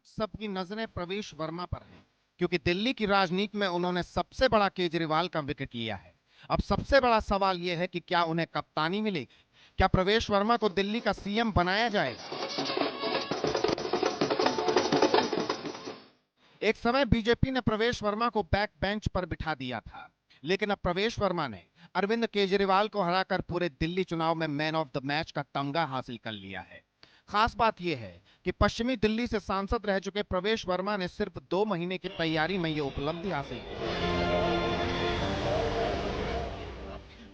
सबकी नजरें प्रवेश वर्मा पर हैं, क्योंकि दिल्ली की राजनीति में उन्होंने सबसे बड़ा केजरीवाल का विकेट लिया है। अब सबसे बड़ा सवाल यह है कि क्या उन्हें कप्तानी मिलेगी? क्या प्रवेश वर्मा को दिल्ली का सीएम बनाया जाएगा? एक समय बीजेपी ने प्रवेश वर्मा को बैक बेंच पर बिठा दिया था, लेकिन अब प्रवेश वर्मा ने अरविंद केजरीवाल को हराकर पूरे दिल्ली चुनाव में मैन ऑफ द मैच का तमगा हासिल कर लिया है। खास बात यह है कि पश्चिमी दिल्ली से सांसद रह चुके प्रवेश वर्मा ने सिर्फ 2 महीने की तैयारी में यह उपलब्धि हासिल की।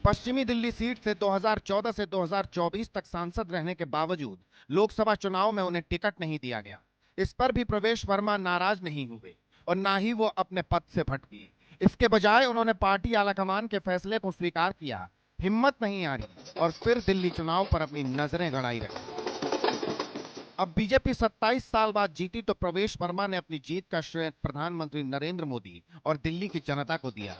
पश्चिमी दिल्ली सीट से 2014 से 2024 तक सांसद रहने के बावजूद लोकसभा चुनाव में उन्हें टिकट नहीं दिया गया। इस पर भी प्रवेश वर्मा नाराज नहीं हुए और ना ही वो अपने पद से भटके। इसके बजाय उन्होंने पार्टी आलाकमान के फैसले को स्वीकार किया, हिम्मत नहीं हारी और फिर दिल्ली चुनाव पर अपनी नजरें गड़ाई रखी। अब बीजेपी 27 साल बाद जीती तो प्रवेश वर्मा ने अपनी जीत का श्रेय प्रधानमंत्री नरेंद्र मोदी और दिल्ली की जनता को दिया।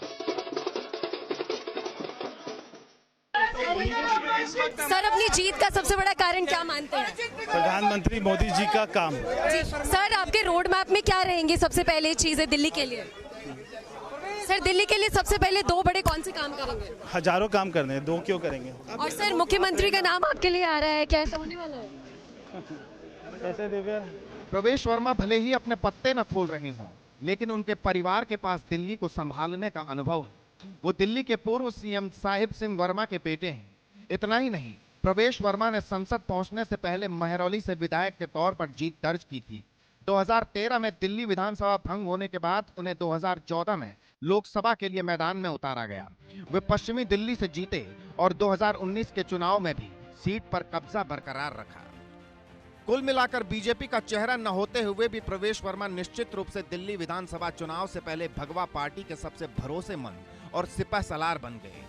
सर, अपनी जीत का सबसे बड़ा कारण क्या मानते हैं? प्रधानमंत्री मोदी जी का काम। सर, आपके रोड मैप में क्या रहेंगी सबसे पहले चीजें दिल्ली के लिए? सर, दिल्ली के लिए सबसे पहले 2 बड़े कौन से काम करेंगे? हजारों काम करने हैं, 2 क्यों करेंगे? और सर, मुख्यमंत्री का नाम आपके लिए आ रहा है, क्या ऐसा होने वाला है? कैसे देवे? प्रवेश वर्मा भले ही अपने पत्ते न खोल रहे हों, लेकिन उनके परिवार के पास दिल्ली को संभालने का अनुभव है। वो दिल्ली के पूर्व सीएम साहिब सिंह वर्मा के बेटे हैं। इतना ही नहीं, प्रवेश वर्मा ने संसद पहुंचने से पहले महरौली से विधायक के तौर पर जीत दर्ज की थी। 2013 में दिल्ली विधानसभा भंग होने के बाद उन्हें 2014 में लोकसभा के लिए मैदान में उतारा गया। वे पश्चिमी दिल्ली से जीते और 2019 के चुनाव में भी सीट पर कब्जा बरकरार रखा। कुल मिलाकर बीजेपी का चेहरा न होते हुए भी प्रवेश वर्मा निश्चित रूप से दिल्ली विधानसभा चुनाव से पहले भगवा पार्टी के सबसे भरोसेमंद और सिपहसालार बन गए।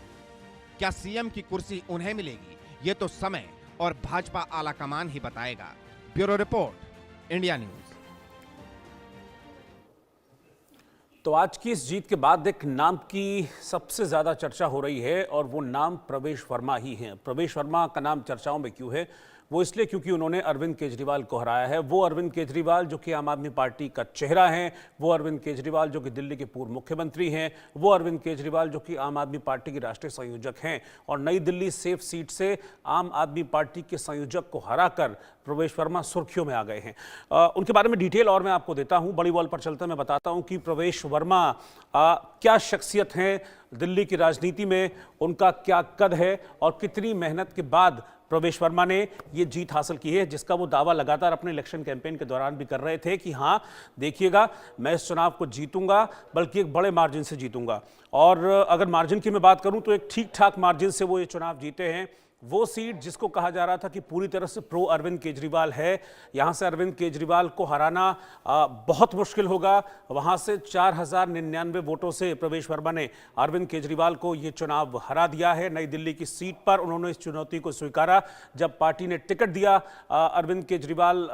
क्या सीएम की कुर्सी उन्हें मिलेगी? ये तो समय और भाजपा आलाकमान ही बताएगा। Bureau report, India news. तो आज की इस जीत के बाद एक नाम की सबसे ज्यादा चर्चा हो रही है और वो नाम प्रवेश वर्मा ही है। प्रवेश वर्मा का नाम चर्चाओं में क्यों है? वो इसलिए क्योंकि उन्होंने अरविंद केजरीवाल को हराया है। वो अरविंद केजरीवाल जो कि आम आदमी पार्टी का चेहरा है, वो अरविंद केजरीवाल जो कि दिल्ली के पूर्व मुख्यमंत्री हैं, वो अरविंद केजरीवाल जो कि आम आदमी पार्टी के राष्ट्रीय संयोजक हैं। और नई दिल्ली सेफ सीट से आम आदमी पार्टी के संयोजक को हराकर प्रवेश वर्मा सुर्खियों में आ गए हैं। उनके बारे में डिटेल और मैं आपको देता हूं। बड़ी बॉल पर चलते मैं बताता हूं कि प्रवेश वर्मा क्या शख्सियत हैं दिल्ली की राजनीति में, उनका क्या कद है और कितनी मेहनत के बाद प्रवेश वर्मा ने ये जीत हासिल की है, जिसका वो दावा लगातार अपने इलेक्शन कैंपेन के दौरान भी कर रहे थे कि हाँ देखिएगा, मैं इस चुनाव को जीतूंगा, बल्कि एक बड़े मार्जिन से जीतूंगा। और अगर मार्जिन की मैं बात करूं तो एक ठीक ठाक मार्जिन से वो ये चुनाव जीते हैं। वो सीट जिसको कहा जा रहा था कि पूरी तरह से प्रो अरविंद केजरीवाल है, यहां से अरविंद केजरीवाल को हराना बहुत मुश्किल होगा। वहां से 4099 वोटों से प्रवेश वर्मा ने अरविंद केजरीवाल को यह चुनाव हरा दिया है। नई दिल्ली की सीट पर उन्होंने इस चुनौती को स्वीकारा। जब पार्टी ने टिकट दिया अरविंद केजरीवाल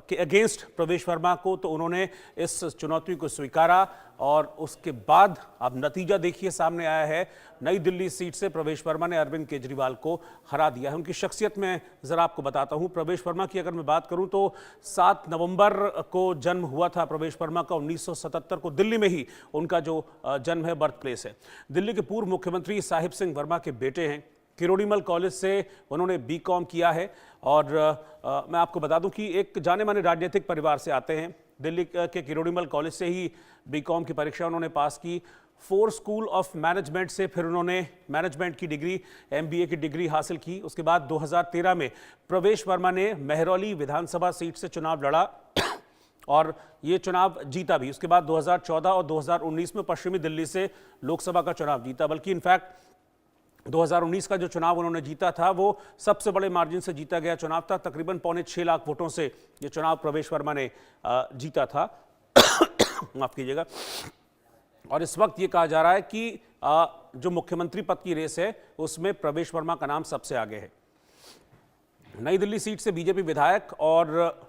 के अगेंस्ट प्रवेश वर्मा को, तो उन्होंने इस चुनौती को स्वीकारा और उसके बाद अब नतीजा देखिए सामने आया है। नई दिल्ली सीट से प्रवेश वर्मा ने अरविंद केजरीवाल को हरा दिया है। उनकी शख्सियत में जरा आपको बताता हूं। प्रवेश वर्मा की अगर मैं बात करूं तो 7 नवंबर को जन्म हुआ था प्रवेश वर्मा का। 1977 को दिल्ली में ही उनका जो जन्म है, बर्थ प्लेस है। दिल्ली के पूर्व मुख्यमंत्री साहिब सिंह वर्मा के बेटे हैं। किरोड़ीमल कॉलेज से उन्होंने बीकॉम किया है और मैं आपको बता दूं कि एक जाने माने राजनीतिक परिवार से आते हैं। दिल्ली के किरोड़ीमल कॉलेज से ही बीकॉम की परीक्षा उन्होंने पास की। 4 स्कूल ऑफ मैनेजमेंट से फिर उन्होंने मैनेजमेंट की डिग्री, एमबीए की डिग्री हासिल की। उसके बाद 2013 में प्रवेश वर्मा ने महरौली विधानसभा सीट से चुनाव लड़ा और ये चुनाव जीता भी। उसके बाद 2014 और 2019 में पश्चिमी दिल्ली से लोकसभा का चुनाव जीता। बल्कि इनफैक्ट 2019 का जो चुनाव उन्होंने जीता था वो सबसे बड़े मार्जिन से जीता गया चुनाव था। तकरीबन 6.25 लाख वोटों से ये चुनाव प्रवेश वर्मा ने जीता था। माफ कीजिएगा। और इस वक्त ये कहा जा रहा है कि जो मुख्यमंत्री पद की रेस है उसमें प्रवेश वर्मा का नाम सबसे आगे है। नई दिल्ली सीट से बीजेपी विधायक और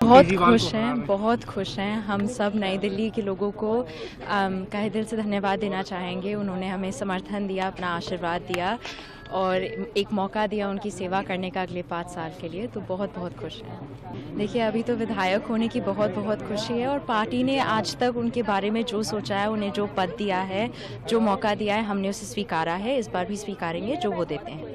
बहुत केजरीवाल खुश को हरा हैं, रहे बहुत खुश हैं। हम सब नई दिल्ली के लोगों को तहे दिल से धन्यवाद देना चाहेंगे। उन्होंने हमें समर्थन दिया, अपना आशीर्वाद दिया और एक मौका दिया उनकी सेवा करने का अगले 5 साल के लिए, तो बहुत बहुत खुश हैं। देखिए, अभी तो विधायक होने की बहुत बहुत खुशी है और पार्टी ने आज तक उनके बारे में जो सोचा है, उन्हें जो पद दिया है, जो मौका दिया है, हमने उसे स्वीकारा है। इस बार भी स्वीकारेंगे जो वो देते हैं।